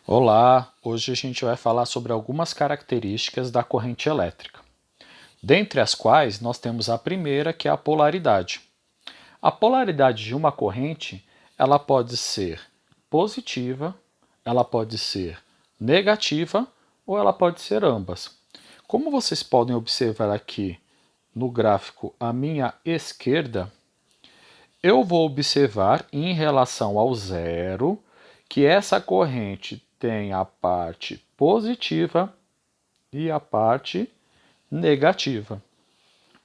Olá, hoje a gente vai falar sobre algumas características da corrente elétrica, dentre as quais nós temos a primeira, que é a polaridade. A polaridade de uma corrente, ela pode ser positiva, ela pode ser negativa ou ela pode ser ambas. Como vocês podem observar aqui no gráfico à minha esquerda, eu vou observar em relação ao zero que essa corrente tem a parte positiva e a parte negativa.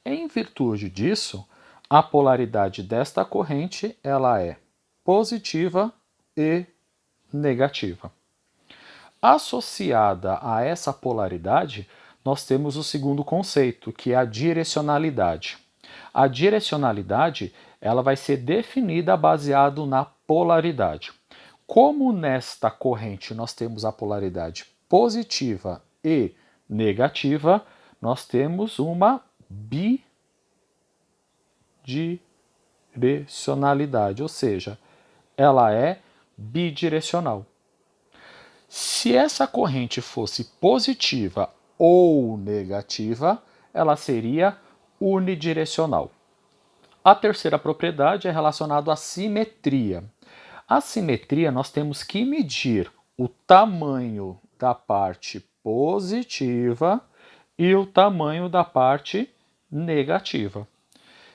Em virtude disso, a polaridade desta corrente ela é positiva e negativa. Associada a essa polaridade, nós temos o segundo conceito, que é a direcionalidade. A direcionalidade ela vai ser definida baseado na polaridade. Como nesta corrente nós temos a polaridade positiva e negativa, nós temos uma bidirecionalidade, ou seja, ela é bidirecional. Se essa corrente fosse positiva ou negativa, ela seria unidirecional. A terceira propriedade é relacionada à simetria. A simetria, nós temos que medir o tamanho da parte positiva e o tamanho da parte negativa.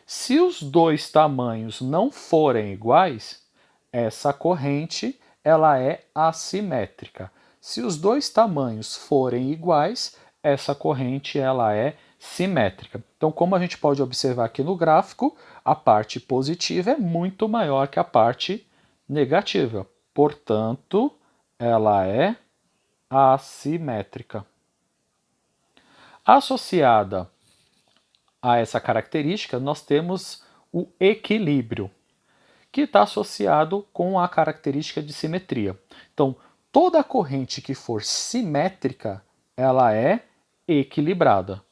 Se os dois tamanhos não forem iguais, essa corrente ela é assimétrica. Se os dois tamanhos forem iguais, essa corrente ela é simétrica. Então, como a gente pode observar aqui no gráfico, a parte positiva é muito maior que a parte negativa. Portanto, ela é assimétrica. Associada a essa característica, nós temos o equilíbrio, que está associado com a característica de simetria. Então, toda corrente que for simétrica, ela é equilibrada.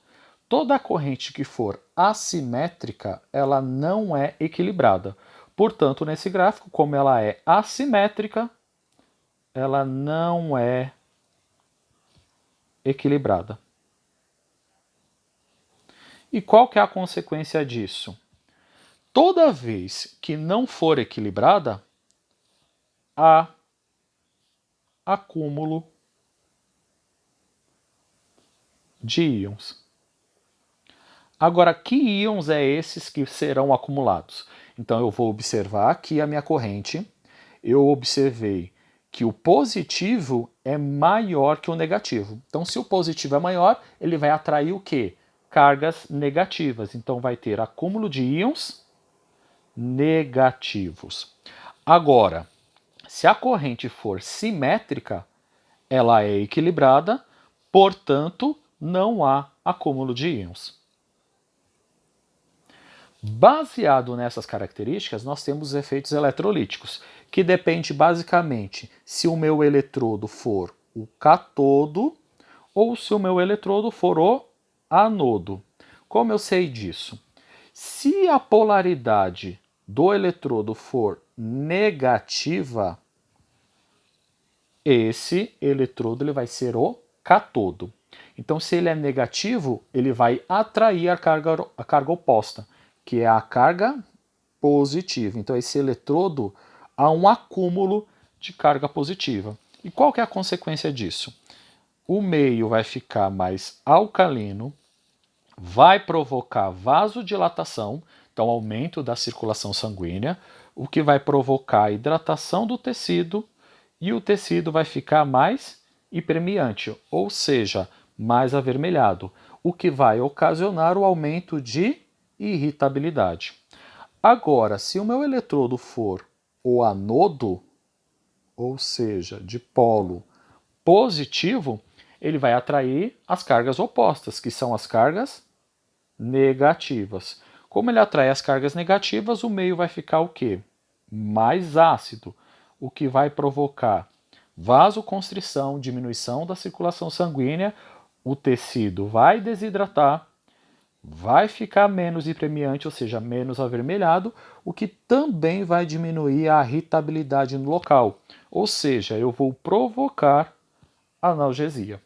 Toda corrente que for assimétrica, ela não é equilibrada. Portanto, nesse gráfico, como ela é assimétrica, ela não é equilibrada. E qual que é a consequência disso? Toda vez que não for equilibrada, há acúmulo de íons. Agora, que íons é esses que serão acumulados? Então, eu vou observar aqui a minha corrente. Eu observei que o positivo é maior que o negativo. Então, se o positivo é maior, ele vai atrair o quê? Cargas negativas. Então, vai ter acúmulo de íons negativos. Agora, se a corrente for simétrica, ela é equilibrada, portanto, não há acúmulo de íons. Baseado nessas características, nós temos os efeitos eletrolíticos, que depende basicamente se o meu eletrodo for o catodo ou se o meu eletrodo for o anodo. Como eu sei disso? Se a polaridade do eletrodo for negativa, esse eletrodo ele vai ser o catodo. Então, se ele é negativo, ele vai atrair a carga oposta, que é a carga positiva. Então, esse eletrodo há um acúmulo de carga positiva. E qual que é a consequência disso? O meio vai ficar mais alcalino, vai provocar vasodilatação, então aumento da circulação sanguínea, o que vai provocar a hidratação do tecido e o tecido vai ficar mais hipermeante, ou seja, mais avermelhado, o que vai ocasionar o aumento de irritabilidade. Agora, se o meu eletrodo for o anodo, ou seja, de polo positivo, ele vai atrair as cargas opostas, que são as cargas negativas. Como ele atrai as cargas negativas, o meio vai ficar o quê? Mais ácido, o que vai provocar vasoconstrição, diminuição da circulação sanguínea, o tecido vai desidratar vai ficar menos hiperemiante, ou seja, menos avermelhado, o que também vai diminuir a irritabilidade no local, ou seja, eu vou provocar analgesia.